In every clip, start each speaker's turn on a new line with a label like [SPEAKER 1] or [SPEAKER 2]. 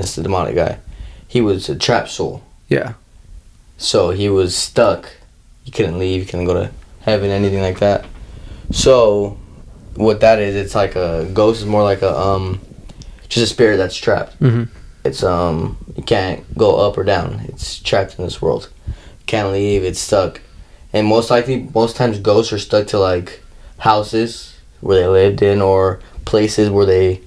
[SPEAKER 1] It's the demonic guy. He was a trapped soul.
[SPEAKER 2] Yeah.
[SPEAKER 1] So he was stuck. He couldn't leave. He couldn't go to heaven, anything like that. So what that is, it's like a ghost is more like a just a spirit that's trapped.
[SPEAKER 2] Mm-hmm.
[SPEAKER 1] It's you can't go up or down. It's trapped in this world. Can't leave. It's stuck. And most times ghosts are stuck to like houses where they lived in or places where they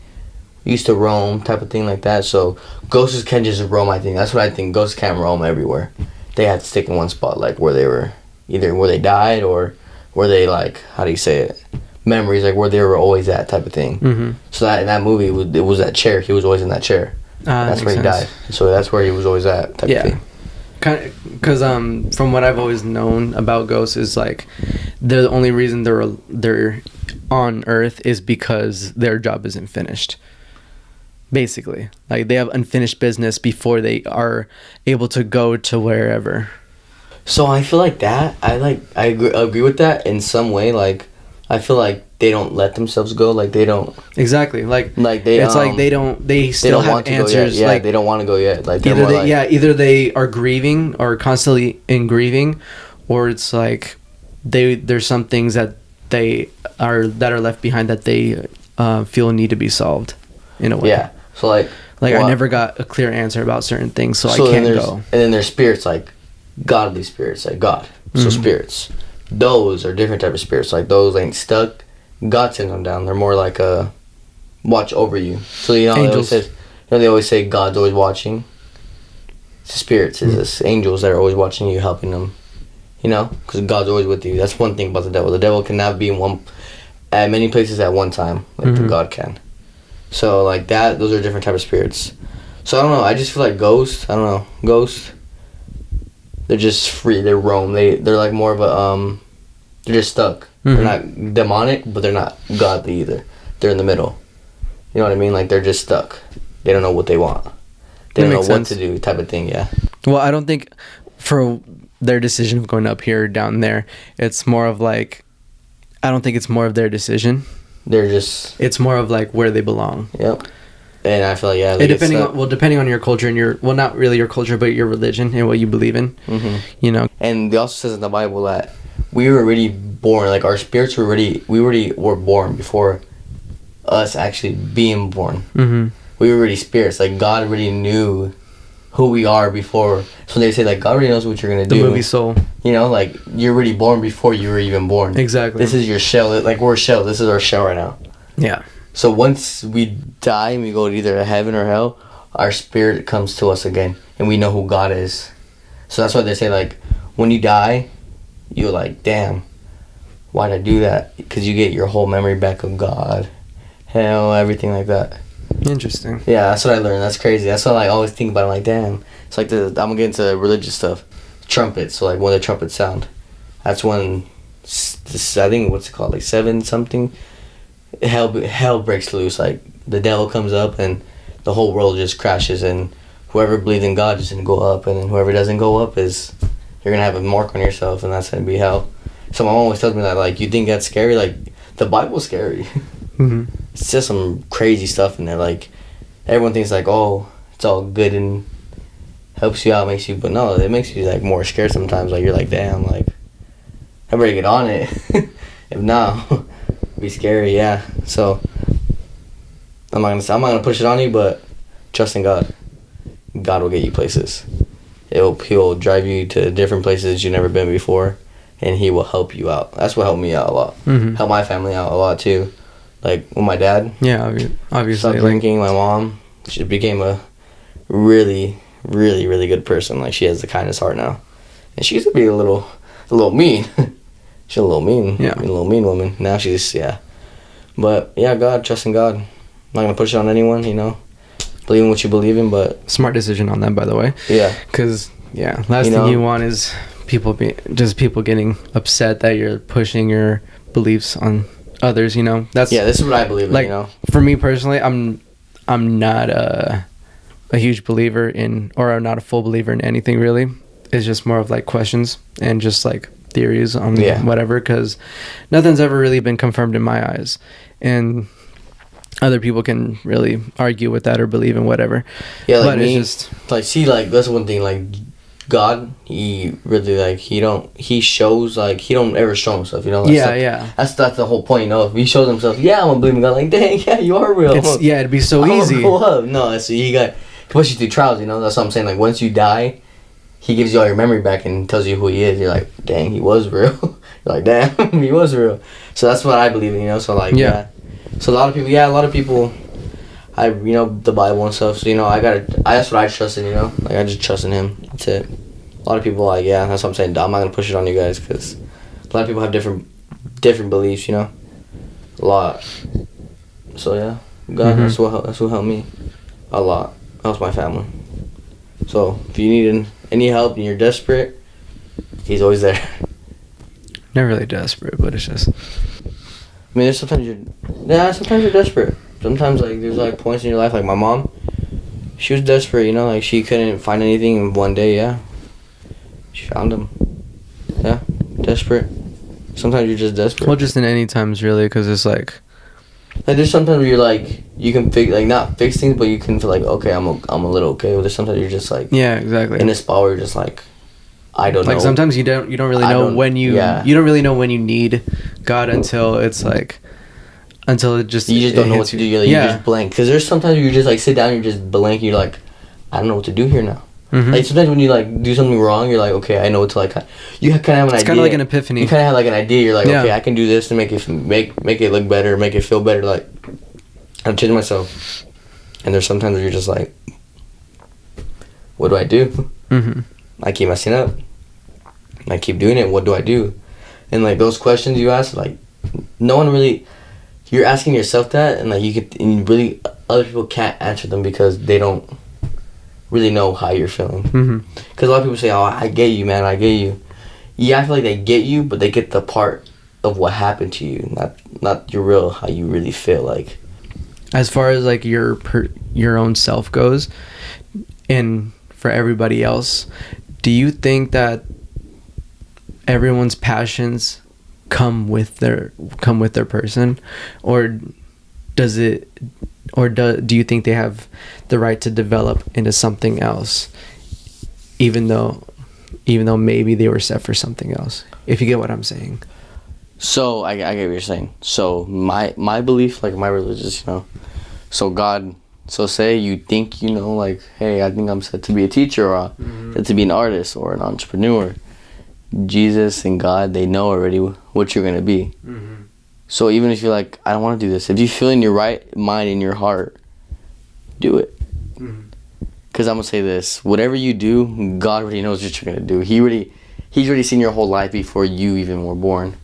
[SPEAKER 1] used to roam, type of thing like that. So ghosts can't just roam. I think that's what I think. Ghosts can't roam everywhere. They have to stick in one spot, like where they were, either where they died or where they, like, how do you say it, memories, like where they were always at, type of thing.
[SPEAKER 2] Mm-hmm.
[SPEAKER 1] So that in that movie, it was that chair. He was always in that chair. That's where he died. So that's where he was always at, type of thing.
[SPEAKER 2] Kind of, because from what I've always known about ghosts is like the only reason they're on Earth is because their job isn't finished. Basically, like they have unfinished business before they are able to go to wherever.
[SPEAKER 1] So I feel like that. I agree with that in some way. Like I feel like they don't let themselves go. Like they don't.
[SPEAKER 2] Exactly. Like
[SPEAKER 1] they.
[SPEAKER 2] It's like they don't. They still
[SPEAKER 1] don't
[SPEAKER 2] have
[SPEAKER 1] want to
[SPEAKER 2] answers.
[SPEAKER 1] Go yet. Yeah,
[SPEAKER 2] like
[SPEAKER 1] they don't want to go yet. Like
[SPEAKER 2] either they are grieving or constantly in grieving, or it's like there's some things that are left behind that they feel need to be solved in a way.
[SPEAKER 1] Yeah. So like
[SPEAKER 2] I never got a clear answer about certain things, so I can't go.
[SPEAKER 1] And then there's spirits, like godly spirits, like God. So spirits, those are different type of spirits. Like those ain't stuck. God sends them down. They're more like a watch over you. So
[SPEAKER 2] Angels.
[SPEAKER 1] They always say God's always watching. It's spirits, it's angels that are always watching you, helping them. You know, because God's always with you. That's one thing about the devil. The devil cannot be at many places at one time, like the God can. So like that, those are different type of spirits. So I don't know. I just feel like ghosts. I don't know. Ghosts. They're just free. They roam. They're like more of a They're just stuck. They're not demonic, but they're not godly either. They're in the middle. You know what I mean? Like they're just stuck. They don't know what they want. They don't know what to do, type of thing. Yeah.
[SPEAKER 2] Well, I don't think for their decision of going up here or down there, it's more of like, I don't think it's more of their decision. It's more of like where they belong.
[SPEAKER 1] Yep. And I feel like
[SPEAKER 2] depending on your culture and not really your culture, but your religion and what you believe in. You know.
[SPEAKER 1] And it also says in the Bible that we were already born, like our spirits were were born before us actually being born. We were already spirits. Like God already knew who we are before. So they say like God already knows what you're gonna do.
[SPEAKER 2] The movie Soul.
[SPEAKER 1] You know, like you're already born before you were even born.
[SPEAKER 2] Exactly.
[SPEAKER 1] This is your shell. Like we're a shell. This is our shell right now.
[SPEAKER 2] Yeah.
[SPEAKER 1] So once we die and we go to either heaven or hell, our spirit comes to us again, and we know who God is. So that's why they say like, when you die, you're like, damn, why'd I do that? Because you get your whole memory back of God, hell, everything like that.
[SPEAKER 2] Interesting.
[SPEAKER 1] Yeah, that's what I learned. That's crazy. That's what I always think about. I'm like, damn. It's like I'm gonna get into religious stuff. Trumpets. So like when the trumpets sound, that's when I think what's it called, like 7 something. Hell breaks loose. Like the devil comes up and the whole world just crashes, and whoever believes in God is gonna go up, and then whoever doesn't go up is you're gonna have a mark on yourself, and that's gonna be hell. So my mom always tells me that, like, you think that's scary? Like the Bible's scary. It's just some crazy stuff in there. Like everyone thinks like, oh, it's all good and helps you out, makes you, but no, it makes you like more scared sometimes. Like you're like, damn, like I better get on it. If not, be scary. Yeah. So I'm not gonna push it on you, but trust in God. God will get you places. He'll drive you to different places you've never been before, and he will help you out. That's what helped me out a lot. Helped my family out a lot too. Like with my dad.
[SPEAKER 2] Yeah, obviously.
[SPEAKER 1] Stopped drinking. My mom, she became a really, really, really good person. Like she has the kindest heart now, and she used to be a little mean. She's a little mean.
[SPEAKER 2] Yeah.
[SPEAKER 1] A little mean woman. Now she's But yeah, God, trust in God. I'm not gonna push it on anyone. You know, believe in what you believe in. But
[SPEAKER 2] smart decision on that, by the way.
[SPEAKER 1] Yeah.
[SPEAKER 2] Because last thing you want is people getting upset that you're pushing your beliefs on others. You know, this
[SPEAKER 1] is what I believe in.
[SPEAKER 2] Like,
[SPEAKER 1] you know,
[SPEAKER 2] for me personally, I'm not a huge believer in, or I'm not a full believer in anything really. It's just more of like questions and just like theories on whatever, because nothing's ever really been confirmed in my eyes. And other people can really argue with that or believe in whatever.
[SPEAKER 1] Yeah, like
[SPEAKER 2] But
[SPEAKER 1] me,
[SPEAKER 2] it's just
[SPEAKER 1] like, see, like, that's one thing, like, God, he really, like, he shows, like, he don't ever show himself, you know? That's
[SPEAKER 2] yeah,
[SPEAKER 1] like,
[SPEAKER 2] yeah.
[SPEAKER 1] That's the whole point, you know? If he shows himself, yeah, I'm gonna believe in God, like, dang, yeah, you are real.
[SPEAKER 2] It'd be so
[SPEAKER 1] I'm gonna
[SPEAKER 2] easy.
[SPEAKER 1] go up. No, so he puts you through trials, you know? That's what I'm saying, like, once you die, he gives you all your memory back and tells you who he is. You're like, dang, he was real. You're like, damn, he was real. So that's what I believe in, you know? So, like, yeah. So a lot of people, you know, the Bible and stuff. So, you know, that's what I trust in, you know? Like, I just trust in him. That's it. A lot of people are like, yeah, that's what I'm saying. I'm not going to push it on you guys because a lot of people have different beliefs, you know? A lot. So, yeah. God, that's what helped me. A lot. Helps my family. So, if you need any help and you're desperate, he's always there.
[SPEAKER 2] Never really desperate, but it's just.
[SPEAKER 1] I mean, sometimes you're desperate. Sometimes, like, there's, like, points in your life, like my mom, she was desperate, you know, like, she couldn't find anything, and one day, yeah, she found him. Yeah, desperate. Sometimes you're just desperate.
[SPEAKER 2] Well, just in any times, really, because it's like.
[SPEAKER 1] Like, there's sometimes where you're, like, you can not fix things, but you can feel like, okay, I'm a little okay with it. Sometimes you're just, like.
[SPEAKER 2] Yeah, exactly.
[SPEAKER 1] In a spot where you're just, like, I don't know.
[SPEAKER 2] Like, sometimes you don't really know when you. Yeah. You don't really know when you need God until it's, like. Until it just.
[SPEAKER 1] You just don't know what to do. You're just blank. Because there's sometimes where you just, like, sit down, you're just blank, and you're like, I don't know what to do here now. Mm-hmm. Like, sometimes when you, like, do something wrong, you're like, okay, I know what to, like, you kind of have an idea.
[SPEAKER 2] It's kind of like an epiphany.
[SPEAKER 1] You kind of have, like, an idea. You're like, okay, I can do this to make it look better, make it feel better. Like, I've changed myself. And there's sometimes where you're just like, what do I do? Mm-hmm. I keep messing up. I keep doing it. What do I do? And, like, those questions you ask, like, no one really... You're asking yourself that, and, like, and other people can't answer them because they don't really know how you're feeling. Because a lot of people say, oh, I get you, man, I get you. Yeah, I feel like they get you, but they get the part of what happened to you, not your how you really feel, like.
[SPEAKER 2] As far as, like, your own self goes, and for everybody else, do you think that everyone's passions come with their person, or do you think they have the right to develop into something else, even though maybe they were set for something else, if you get what I'm saying?
[SPEAKER 1] So I get what you're saying. So my belief, like, my religious, you know, so God, so say you think, you know, like, hey, I think I'm set to be a teacher, or set to be an artist or an entrepreneur. Jesus and God, they know already what you're going to be. Mm-hmm. So even if you're like, I don't want to do this, if you feel in your right mind, in your heart, do it. Because I'm going to say this, whatever you do, God already knows what you're going to do. He's already seen your whole life before you even were born.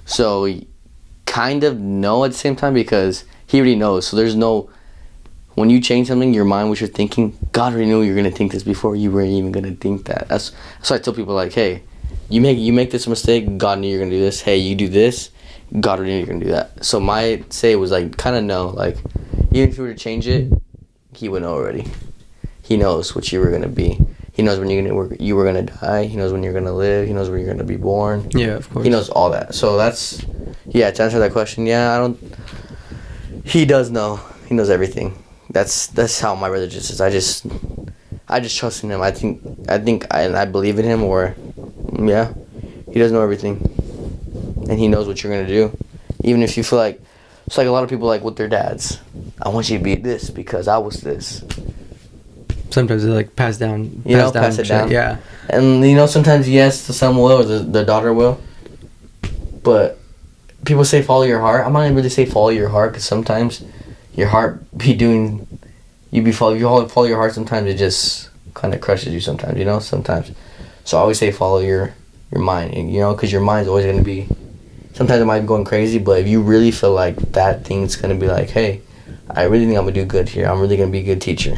[SPEAKER 1] So kind of know at the same time, because he already knows. So there's no, when you change something, your mind, what you're thinking, God already knew you were going to think this before you were even going to think that. That's why I tell people, like, hey, you make this mistake, God knew you're going to do this. Hey, you do this, God already knew you're going to do that. So my say was, like, kind of know, like, even if you were to change it, he would know already. He knows what you were going to be. He knows when you were going to die. He knows when you're going to live. He knows when you're going to be born.
[SPEAKER 2] Yeah, of course.
[SPEAKER 1] He knows all that. So that's, yeah, to answer that question, he does know. He knows everything. That's how my religious is. I just trust in him. I think I believe in him, or yeah, he does know everything, and he knows what you're gonna do. Even if you feel like, it's like a lot of people, like, with their dads, I want you to be this because I was this.
[SPEAKER 2] Sometimes they, like, pass it down. Yeah.
[SPEAKER 1] And, you know, sometimes yes, the son will, or the daughter will. But people say follow your heart. I'm not gonna really say follow your heart, because sometimes your heart follow your heart. Sometimes it just kind of crushes you. Sometimes, you know, sometimes. So I always say follow your mind, you know, because your mind's always gonna be. Sometimes it might be going crazy, but if you really feel like that thing's gonna be like, hey, I really think I'm gonna do good here. I'm really gonna be a good teacher.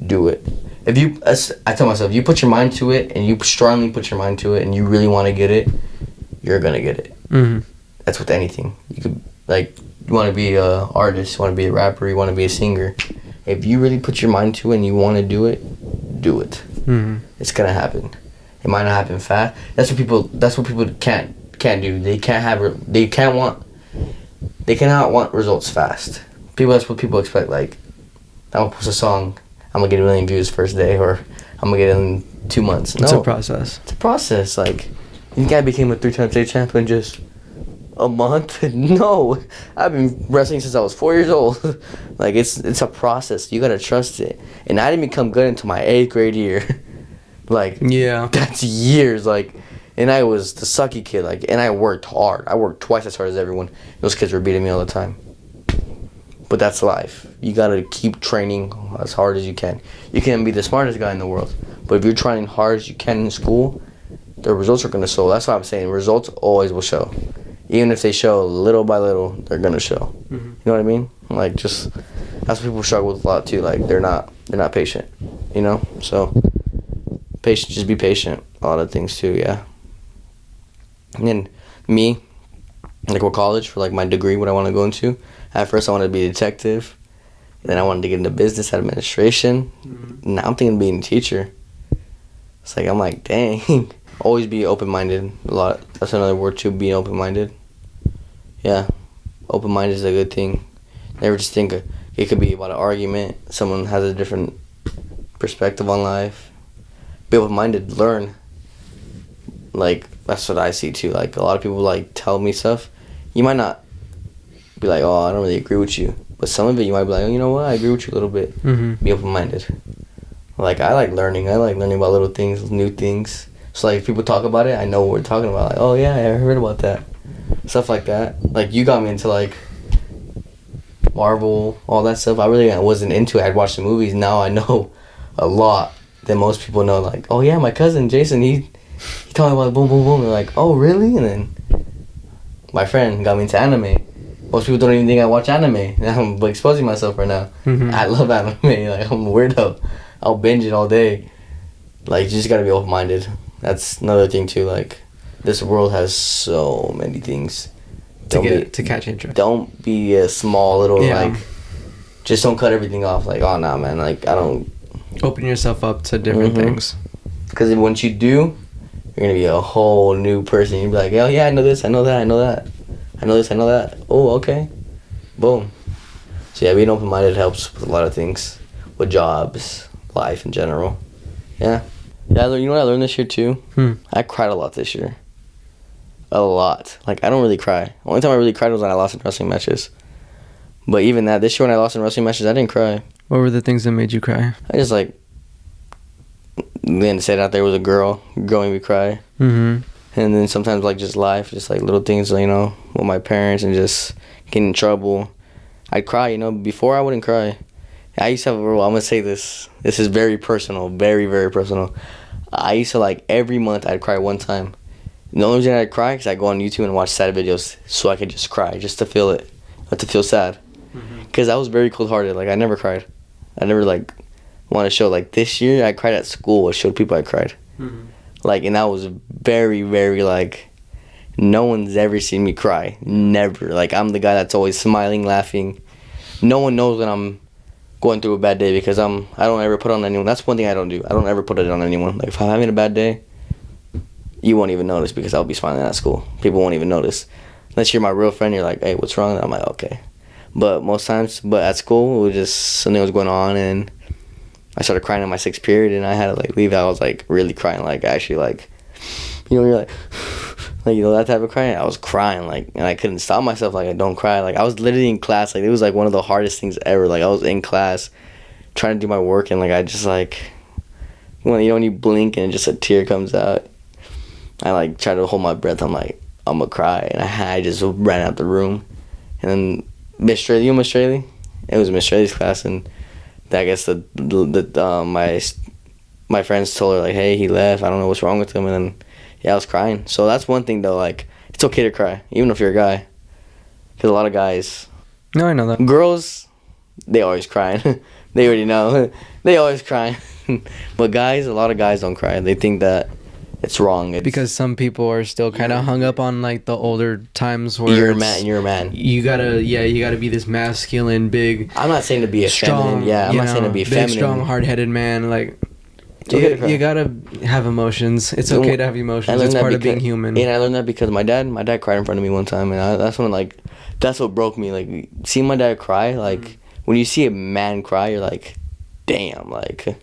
[SPEAKER 1] Do it. I tell myself, if you put your mind to it, and you strongly put your mind to it, and you really want to get it, you're gonna get it. Mm-hmm. That's with anything. You could, like, you want to be a artist, you want to be a rapper, you want to be a singer. If you really put your mind to it and you want to do it, do it. Mm-hmm. It's gonna happen. It might not happen fast. That's what people can't do. They cannot want results fast. That's what people expect. Like, I'm gonna post a song, I'm gonna get 1 million views first day, or I'm gonna get it in 2 months.
[SPEAKER 2] It's a process.
[SPEAKER 1] It's a process. Like, you think I became a 3-time state champion in just a month? No, I've been wrestling since I was 4 years old. Like, it's a process. You gotta trust it. And I didn't become good until my 8th grade year. Like,
[SPEAKER 2] Yeah.
[SPEAKER 1] that's years. Like, and I was the sucky kid. Like, and I worked hard. I worked twice as hard as everyone. Those kids were beating me all the time. But that's life. You gotta keep training as hard as you can. You can be the smartest guy in the world, but if you're trying hard as you can in school, the results are gonna show. That's what I'm saying. Results always will show. Even if they show little by little, they're gonna show. You know what I mean? Like, just that's what people struggle with a lot too. Like, they're not patient. You know? So patient, just be patient. A lot of things too. Yeah. And then me, like, with college for like my degree, what I want to go into. At first, I wanted to be a detective. Then I wanted to get into business administration. Now I'm thinking of being a teacher. It's like, I'm like, dang. Always be open-minded. A lot. That's another word too, being open-minded. Yeah. Open-minded is a good thing. Never just think it could be about an argument. Someone has a different perspective on life. Be open-minded. Learn. Like, that's what I see too. Like, a lot of people like tell me stuff. You might not be like, oh, I don't really agree with you. But some of it you might be like, oh, you know what, I agree with you a little bit. Be open-minded. Like, I like learning. I like learning about little things, new things. So, like, if people talk about it, I know what we're talking about. Like, oh, yeah, I heard about that. Stuff like that. Like, you got me into, like, Marvel, all that stuff. I really wasn't into it. I'd watch the movies. Now I know a lot that most people know. Like, oh, yeah, my cousin, Jason, he told me about boom, boom, boom. They're like, oh, really? And then my friend got me into anime. Most people don't even think I watch anime. I'm exposing myself right now. I love anime. Like, I'm a weirdo. I'll binge it all day. Like, you just gotta be open-minded. That's another thing too. Like, this world has so many things
[SPEAKER 2] to catch interest.
[SPEAKER 1] Don't be a small little like. Just don't cut everything off. Like, oh nah, man. Like, I don't.
[SPEAKER 2] Open yourself up to different things.
[SPEAKER 1] Because once you do, you're gonna be a whole new person. You'll be like, oh yeah, I know this, I know that, I know that. I know this, I know that. Oh, okay. Boom. So yeah, being open-minded helps with a lot of things. With jobs, life in general. Yeah. Yeah, you know what I learned this year too? I cried a lot this year. A lot. Like, I don't really cry. The only time I really cried was when I lost in wrestling matches. But even that, this year when I lost in wrestling matches, I didn't cry.
[SPEAKER 2] What were the things that made you cry?
[SPEAKER 1] I just, like, then said out there was a girl made me cry. And then sometimes, like, just life, just, like, little things, you know, with my parents and just getting in trouble. I'd cry, you know. Before, I wouldn't cry. I used to have a rule. I'm going to say this. This is very personal. Very, very personal. I used to, like, every month, I'd cry one time. And the only reason I'd cry is I'd go on YouTube and watch sad videos so I could just cry, just to feel it. Not to feel sad. Because I was very cold-hearted. Like, I never cried. I never, like, want to show. Like, this year, I cried at school. I showed people I cried. Like, and that was very, very, like, no one's ever seen me cry. Never. Like, I'm the guy that's always smiling, laughing. No one knows when I'm going through a bad day because I don't ever put it on anyone. That's one thing I don't do. I don't ever put it on anyone. Like, if I'm having a bad day, you won't even notice because I'll be smiling at school. People won't even notice. Unless you're my real friend, you're like, hey, what's wrong? And I'm like, okay. But most times, at school, it was just something was going on and I started crying in my 6th period and I had to, like, leave. I was, like, really crying, like, actually, like, you know, you're like, you know, that type of crying. I was crying, like, and I couldn't stop myself, like, I don't cry. Like, I was literally in class, like, it was, like, one of the hardest things ever. Like, I was in class trying to do my work and, like, I just, like, when you blink and just a tear comes out, I, like, try to hold my breath. I'm like, I'm gonna cry. And I just ran out the room. And then Miss Straley, you know Miss Straley? It was Miss Straley's class, and I guess my friends told her, like, hey, he left, I don't know what's wrong with him. And then yeah, I was crying. So that's one thing though, like, it's okay to cry even if you're a guy, because a lot of guys,
[SPEAKER 2] no, I know that,
[SPEAKER 1] girls, they always crying. They already know. They always crying. But guys, a lot of guys don't cry. They think that it's wrong.
[SPEAKER 2] Because some people are still kind of hung up on, like, the older times where
[SPEAKER 1] you're a man.
[SPEAKER 2] You gotta be this masculine, big.
[SPEAKER 1] I'm not saying to be a
[SPEAKER 2] strong,
[SPEAKER 1] feminine. Yeah, I'm not saying to be a
[SPEAKER 2] big,
[SPEAKER 1] feminine.
[SPEAKER 2] strong, hard-headed man. Like,
[SPEAKER 1] It's okay to cry.
[SPEAKER 2] You gotta have emotions. It's okay to have emotions. It's part of being human.
[SPEAKER 1] And I learned that because my dad cried in front of me one time, and that's when like, that's what broke me. Like seeing my dad cry, like when you see a man cry, you're like, damn, like.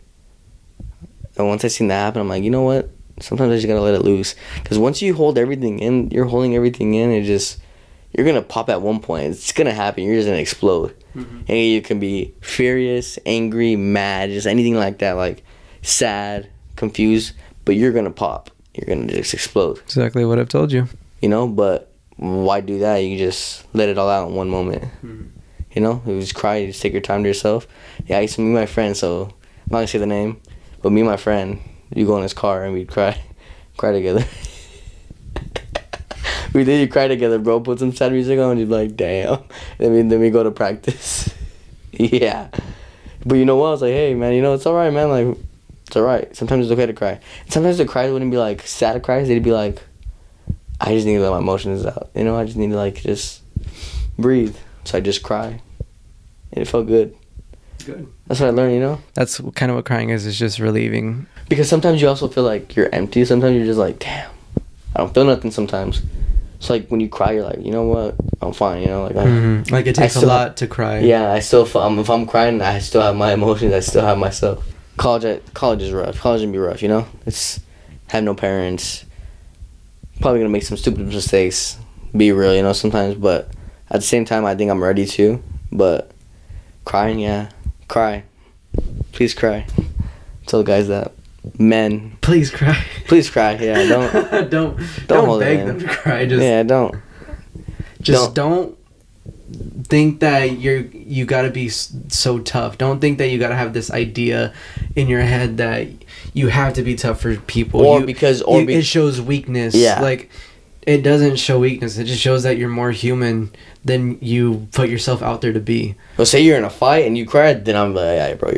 [SPEAKER 1] And once I seen that happen, I'm like, you know what? Sometimes I just gotta let it loose. Because once you hold everything in, you're holding everything in. It just, you're gonna pop at one point. It's gonna happen. You're just gonna explode. And you can be furious, angry, mad, just anything like that, like sad, confused. But you're gonna pop. You're gonna just explode.
[SPEAKER 2] Exactly what I've told you.
[SPEAKER 1] You know, but why do that? You just let it all out in one moment. You know, you just cry. You just take your time to yourself. Yeah, I used to meet my friend, so I'm not gonna say the name, but me and my friend, you go in his car and we'd cry together. We did cry together, bro. Put some sad music on, you'd be like, damn. Then we go to practice. Yeah. But you know what? I was like, hey, man, you know, it's alright, man. Like, it's alright. Sometimes it's okay to cry. And sometimes the cries wouldn't be like sad cries. They'd be like, I just need to let my emotions out. You know, I just need to like just breathe. So I just cry. And it felt good.
[SPEAKER 2] Good.
[SPEAKER 1] That's what I learned, you know?
[SPEAKER 2] That's kind of what crying is. It's just relieving.
[SPEAKER 1] Because sometimes you also feel like you're empty. Sometimes you're just like, damn, I don't feel nothing sometimes. So like when you cry, you're like, you know what? I'm fine, you know? Like,
[SPEAKER 2] like it takes a lot to cry.
[SPEAKER 1] Yeah, I still, if I'm crying, I still have my emotions. I still have myself. College is rough. College can be rough, you know? It's, have no parents. Probably gonna make some stupid mistakes. Be real, you know, sometimes. But at the same time, I think I'm ready to. But crying, yeah. Cry. Please cry. Tell the guys that. Men.
[SPEAKER 2] Please cry.
[SPEAKER 1] Please cry, yeah. Don't hold
[SPEAKER 2] beg
[SPEAKER 1] it in.
[SPEAKER 2] them to cry. Just,
[SPEAKER 1] yeah, don't.
[SPEAKER 2] Just don't think that you gotta be so tough. Don't think that you gotta have this idea in your head that you have to be tough for people. It shows weakness.
[SPEAKER 1] Yeah.
[SPEAKER 2] Like, it doesn't show weakness. It just shows that you're more human than you put yourself out there to be.
[SPEAKER 1] Well, say you're in a fight and you cry, then I'm like, yeah, bro,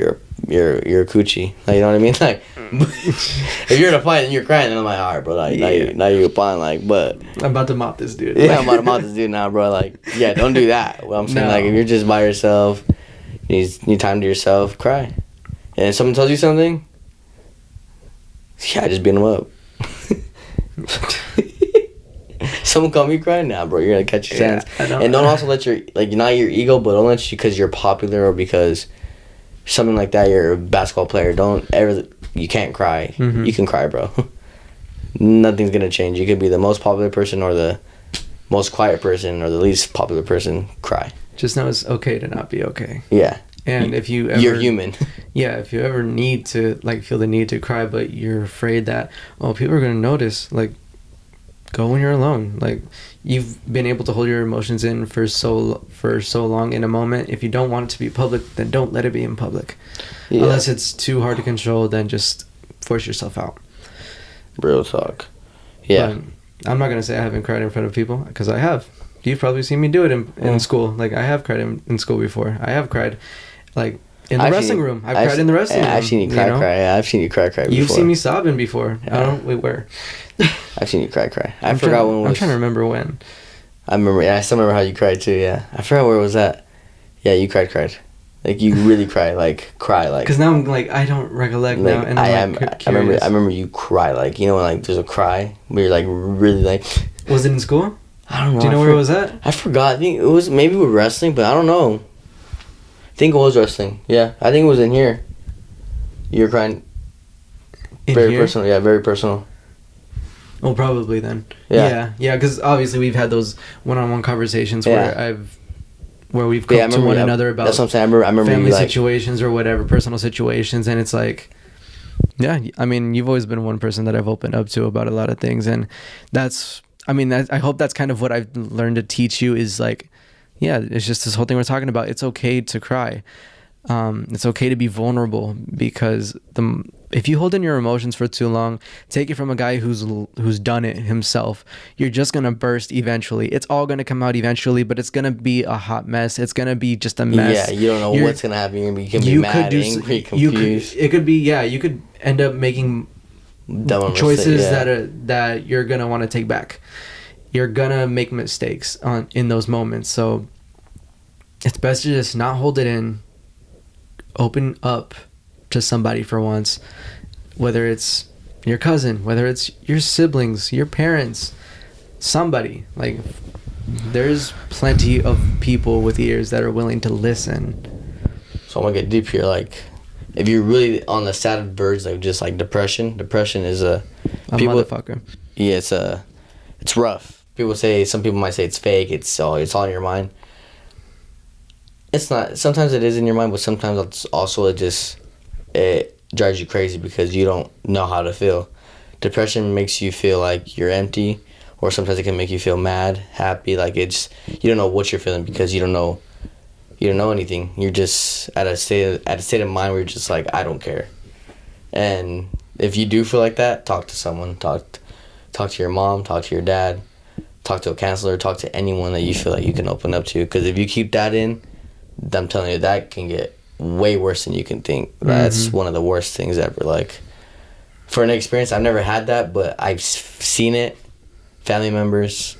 [SPEAKER 1] you're a coochie. Like, you know what I mean? Like, if you're in a fight and you're crying, then I'm like, all right, bro, like, now you're fine. Like, but
[SPEAKER 2] I'm about to mop this dude.
[SPEAKER 1] Yeah, I'm about to mop this dude now, bro. Like, yeah, don't do that. Well, I'm saying, like, if you're just by yourself, you need time to yourself, cry. And if someone tells you something, yeah, just beat them up. Someone call me crying, nah, bro, you're gonna catch your sense. And don't also let your, like, not your ego, but don't let you, because you're popular or because something like that, you're a basketball player, don't ever, you can't cry. You can cry, bro. Nothing's gonna change. You could be the most popular person or the most quiet person or the least popular person, cry.
[SPEAKER 2] Just know it's okay to not be okay.
[SPEAKER 1] Yeah.
[SPEAKER 2] And if you ever,
[SPEAKER 1] you're human.
[SPEAKER 2] Yeah, if you ever need to, like, feel the need to cry, but you're afraid that, oh, people are gonna notice, like, go when you're alone. Like, you've been able to hold your emotions in for so long in a moment. If you don't want it to be public, then don't let it be in public. Yeah. Unless it's too hard to control, then just force yourself out.
[SPEAKER 1] Real talk. Yeah.
[SPEAKER 2] But I'm not gonna say I haven't cried in front of people, because I have. You've probably seen me do it in school. Like, I have cried in school before. I have cried, like, in the wrestling room. I've cried in the wrestling room.
[SPEAKER 1] I've seen you cry. Yeah, I've seen you cry before.
[SPEAKER 2] You've seen me sobbing before.
[SPEAKER 1] Yeah.
[SPEAKER 2] Wait, where?
[SPEAKER 1] I've seen you cry. I forgot when it was.
[SPEAKER 2] I'm trying to remember when.
[SPEAKER 1] I remember. Yeah, I still remember how you cried too. Yeah, I forgot where it was at. Yeah, you cried. Like, you really cried. Like, cry. Like.
[SPEAKER 2] Because now I'm like, I don't recollect now, and I'm like,
[SPEAKER 1] I remember you cry. Like, you know, when, like, there's a cry where you're like really like.
[SPEAKER 2] Was it in school?
[SPEAKER 1] I don't know.
[SPEAKER 2] Do you know where it was at?
[SPEAKER 1] I forgot. I think it was maybe with wrestling, but I don't know. I think it was wrestling. Yeah, I think it was in here. You were crying. Very personal. Yeah, very personal.
[SPEAKER 2] Well, probably then. Yeah. Because obviously we've had those one-on-one conversations where we've come to one another about.
[SPEAKER 1] That's what I'm saying. I remember
[SPEAKER 2] family situations or whatever, personal situations, and it's like, yeah. I mean, you've always been one person that I've opened up to about a lot of things, and that's. I mean, I hope that's kind of what I've learned to teach you is like, yeah, it's just this whole thing we're talking about. It's okay to cry. It's okay to be vulnerable, because if you hold in your emotions for too long, take it from a guy who's done it himself, you're just gonna burst eventually. It's all gonna come out eventually, but it's gonna be a hot mess. It's gonna be just a mess.
[SPEAKER 1] Yeah, you don't know what's gonna happen. You can be mad, angry, confused.
[SPEAKER 2] You could end up making choices that you're gonna want to take back. You're gonna make mistakes in those moments, so it's best to just not hold it in. Open up to somebody for once. whether it's your cousin, whether it's your siblings, your parents, somebody. Like, there's plenty of people with ears that are willing to listen.
[SPEAKER 1] So I'm gonna get deep here. Like, if you're really on the sad verge, like just like depression is a
[SPEAKER 2] Motherfucker.
[SPEAKER 1] Yeah, it's rough. Some people might say it's fake. It's all in your mind. It's not. Sometimes it is in your mind, but sometimes it's also it drives you crazy because you don't know how to feel. Depression makes you feel like you're empty, or sometimes it can make you feel mad, happy. Like you don't know what you're feeling because you don't know anything. You're just at a state of mind where you're just like, I don't care. And if you do feel like that, talk to someone. Talk to your mom. Talk to your dad. Talk to a counselor. Talk to anyone that you feel like you can open up to. Because if you keep that in, I'm telling you, that can get way worse than you can think. That's one of the worst things ever. Like, for an experience, I've never had that, but I've seen it. Family members.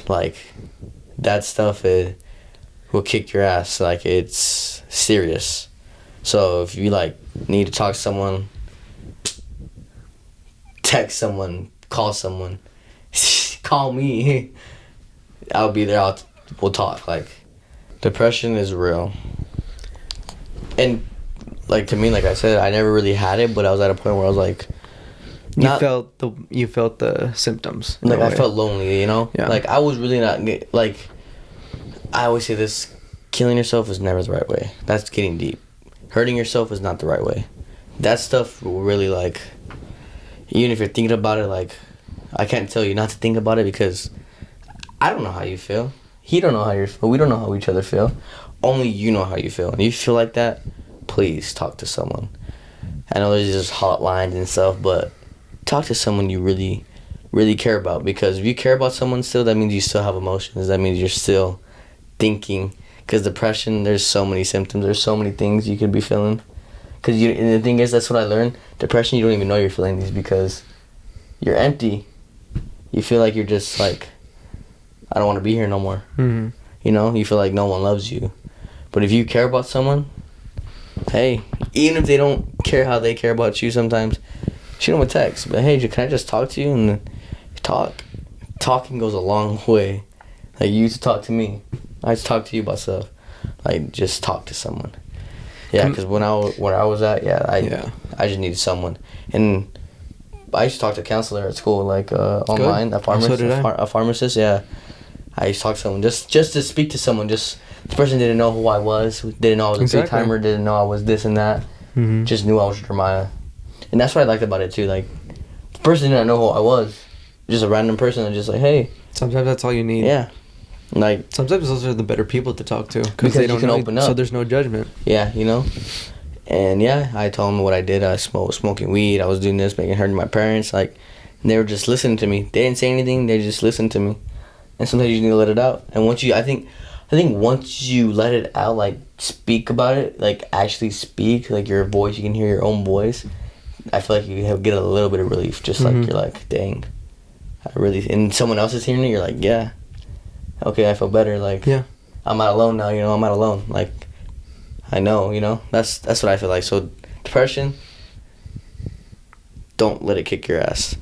[SPEAKER 1] Like, that stuff, it will kick your ass. Like, it's serious. So if you like need to talk to someone, text someone, call someone, call me. I'll be there. We'll talk. Like, depression is real. And like, to me, like I said, I never really had it, but I was at a point where I was like,
[SPEAKER 2] you felt the symptoms.
[SPEAKER 1] Like, I felt lonely, you know?
[SPEAKER 2] Yeah.
[SPEAKER 1] Like, I was really not, like, I always say this, killing yourself is never the right way. That's getting deep. Hurting yourself is not the right way. That stuff will really, like, even if you're thinking about it, like, I can't tell you not to think about it because I don't know how you feel. He don't know how you feel. We don't know how each other feel. Only you know how you feel. And if you feel like that, please talk to someone. I know there's just hotlines and stuff, but talk to someone you really, really care about. Because if you care about someone still, that means you still have emotions. That means you're still thinking. Because depression, there's so many symptoms. There's so many things you could be feeling. Because and the thing is, that's what I learned. Depression, you don't even know you're feeling these because you're empty. You feel like you're just like, I don't want to be here no more.
[SPEAKER 2] Mm-hmm.
[SPEAKER 1] You know, you feel like no one loves you. But if you care about someone, hey, even if they don't care how they care about you sometimes, shoot them a text. But hey, can I just talk to you? And talk. Talking goes a long way. Like, you used to talk to me. I used to talk to you about stuff. Like, just talk to someone. Yeah, because where I was at, I just needed someone. And I used to talk to a counselor at school, like, online. A pharmacist.
[SPEAKER 2] So did I.
[SPEAKER 1] A pharmacist, yeah. I used to talk to someone just to speak to someone. Just the person didn't know who I was, didn't know I was a big timer, didn't know I was this and that.
[SPEAKER 2] Mm-hmm.
[SPEAKER 1] Just knew I was Jeremiah, and that's what I liked about it too. Like, the person didn't know who I was, just a random person, and just like, hey.
[SPEAKER 2] Sometimes that's all you need.
[SPEAKER 1] Yeah, like,
[SPEAKER 2] sometimes those are the better people to talk to
[SPEAKER 1] because they don't open up,
[SPEAKER 2] so there's no judgment.
[SPEAKER 1] Yeah, you know. And yeah, I told them what I did. I was smoking weed. I was doing this, hurting my parents. Like, and they were just listening to me. They didn't say anything. They just listened to me. And sometimes you need to let it out. And once I think once you let it out, like, speak about it, like, actually speak, like, your voice, you can hear your own voice. I feel like you get a little bit of relief. Just like, you're like, dang, I really, and someone else is hearing it. You're like, yeah, okay, I feel better. Like,
[SPEAKER 2] yeah,
[SPEAKER 1] I'm not alone now. You know, I'm not alone. Like, I know. You know, that's what I feel like. So, depression, don't let it kick your ass.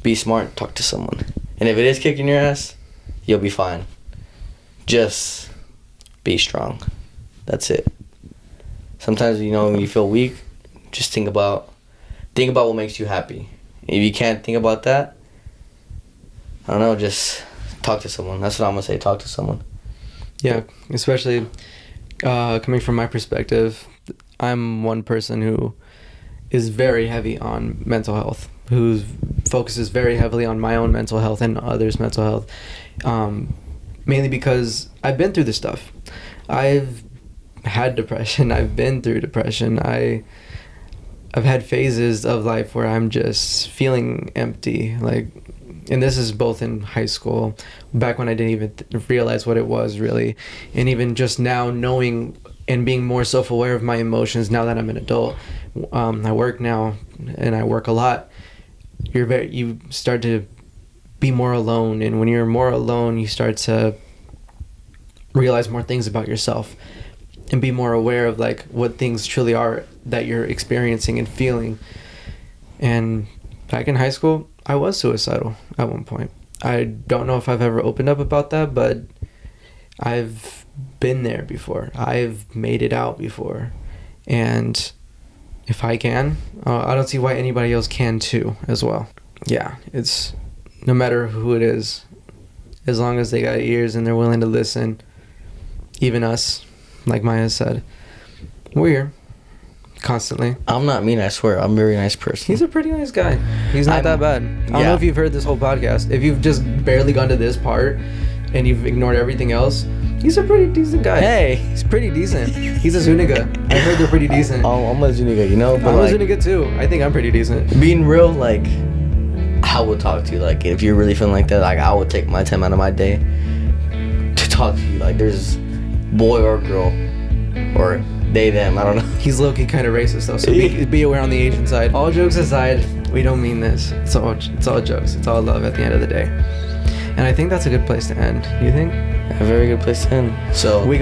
[SPEAKER 1] Be smart. Talk to someone. And if it is kicking your ass, you'll be fine. Just be strong. That's it. Sometimes, you know, when you feel weak, just think about what makes you happy. If you can't think about that, I don't know, just talk to someone. That's what I'm going to say, talk to someone.
[SPEAKER 2] Yeah, especially coming from my perspective, I'm one person who is very heavy on mental health, who focuses very heavily on my own mental health and others' mental health. Mainly because I've been through this stuff. I've had depression. I've been through depression. I've had phases of life where I'm just feeling empty. Like, and this is both in high school, back when I didn't even realize what it was really, and even just now knowing and being more self-aware of my emotions now that I'm an adult. I work now, and I work a lot. You start to be more alone, and when you're more alone, you start to realize more things about yourself and be more aware of, like, what things truly are that you're experiencing and feeling. And back in high school, I was suicidal at one point. I don't know if I've ever opened up about that, but I've been there before. I've made it out before. And if I can, I don't see why anybody else can too as well. Yeah, it's no matter who it is, as long as they got ears and they're willing to listen, even us, like Maya said, we're here constantly.
[SPEAKER 1] I'm not mean, I swear. I'm a very nice person.
[SPEAKER 2] He's a pretty nice guy. He's not that bad. I don't know
[SPEAKER 1] yeah.
[SPEAKER 2] if you've heard this whole podcast. If you've just barely gone to this part and you've ignored everything else, he's a pretty decent guy.
[SPEAKER 1] Hey.
[SPEAKER 2] He's pretty decent. He's a Zuniga. I heard they're pretty decent.
[SPEAKER 1] I'm a Zuniga, you know? But
[SPEAKER 2] I'm
[SPEAKER 1] like,
[SPEAKER 2] a Zuniga too. I think I'm pretty decent.
[SPEAKER 1] being real, like, I would talk to you. Like, if you're really feeling like that, like, I would take my time out of my day to talk to you. Like, there's boy or girl, or they, them, I don't know.
[SPEAKER 2] He's low-key kind of racist though, so be aware on the Asian side. All jokes aside, we don't mean this. It's all jokes. It's all love at the end of the day. And I think that's a good place to end. You think?
[SPEAKER 1] A very good place to end. So
[SPEAKER 2] We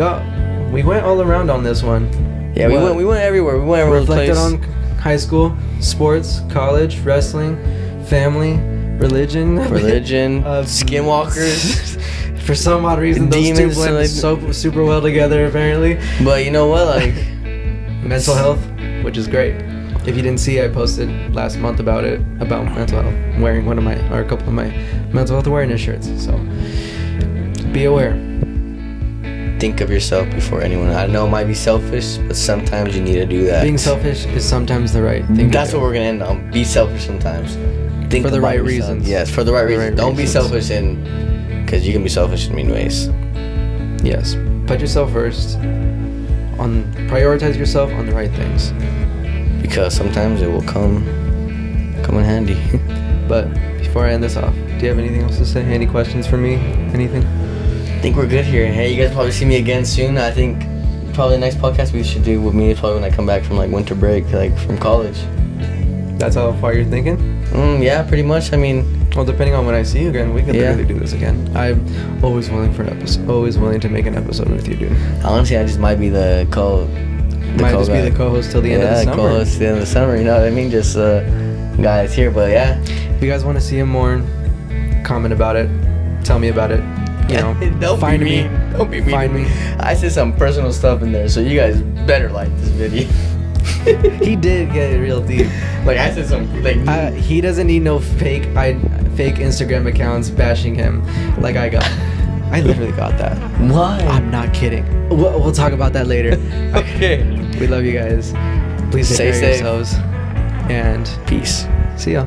[SPEAKER 2] went all around on this one.
[SPEAKER 1] yeah, we went everywhere. We went every
[SPEAKER 2] Reflected
[SPEAKER 1] place.
[SPEAKER 2] on high school, sports, college, wrestling, family, religion,
[SPEAKER 1] skinwalkers,
[SPEAKER 2] For some odd reason, those
[SPEAKER 1] demons,
[SPEAKER 2] two blend
[SPEAKER 1] like-
[SPEAKER 2] so super well together. Apparently,
[SPEAKER 1] but you know what? Like,
[SPEAKER 2] mental health, which is great. If you didn't see, I posted last month about mental health. I'm wearing a couple of my mental health awareness shirts. So be aware.
[SPEAKER 1] think of yourself before anyone. I know it might be selfish, but sometimes you need to do that.
[SPEAKER 2] Being selfish is sometimes the right thing.
[SPEAKER 1] That's
[SPEAKER 2] to do.
[SPEAKER 1] what we're gonna end on. Be selfish sometimes. Think
[SPEAKER 2] For the
[SPEAKER 1] about
[SPEAKER 2] right
[SPEAKER 1] yourself.
[SPEAKER 2] reasons.
[SPEAKER 1] Yes, for the right reasons. Don't be
[SPEAKER 2] reasons.
[SPEAKER 1] selfish because you can be selfish in mean ways.
[SPEAKER 2] Yes, put yourself first. Prioritize yourself on the right things.
[SPEAKER 1] Because sometimes it will come in handy.
[SPEAKER 2] But before I end this off, do you have anything else to say? Any questions for me? Anything?
[SPEAKER 1] I think we're good here. Hey, you guys probably see me again soon. I think probably the next podcast we should do with me is probably when I come back from like winter break, like from college.
[SPEAKER 2] That's how far you're thinking?
[SPEAKER 1] Yeah, pretty much. I mean,
[SPEAKER 2] Well, depending on when I see you again, we could
[SPEAKER 1] Yeah.
[SPEAKER 2] literally do this again. I'm always willing for an episode. Always willing to make an episode with you, dude.
[SPEAKER 1] honestly, I just might be the
[SPEAKER 2] Might just be the co-host till the end of the summer.
[SPEAKER 1] co-host till the end of the summer. You know what I mean? Just guy that's here. But yeah,
[SPEAKER 2] If you guys want to see him more, comment about it. Tell me about it. You know,
[SPEAKER 1] Don't
[SPEAKER 2] find
[SPEAKER 1] be mean. Don't be mean.
[SPEAKER 2] Find me.
[SPEAKER 1] I said some personal stuff in there, so you guys better like this video.
[SPEAKER 2] He did get real deep.
[SPEAKER 1] Like I said some like.
[SPEAKER 2] He doesn't need no fake Instagram accounts bashing him like I got. I literally got that.
[SPEAKER 1] Why?
[SPEAKER 2] I'm not kidding. We'll talk about that later.
[SPEAKER 1] Okay.
[SPEAKER 2] We love you guys. Please take
[SPEAKER 1] Stay
[SPEAKER 2] care of
[SPEAKER 1] safe.
[SPEAKER 2] yourselves. And
[SPEAKER 1] Peace.
[SPEAKER 2] see ya.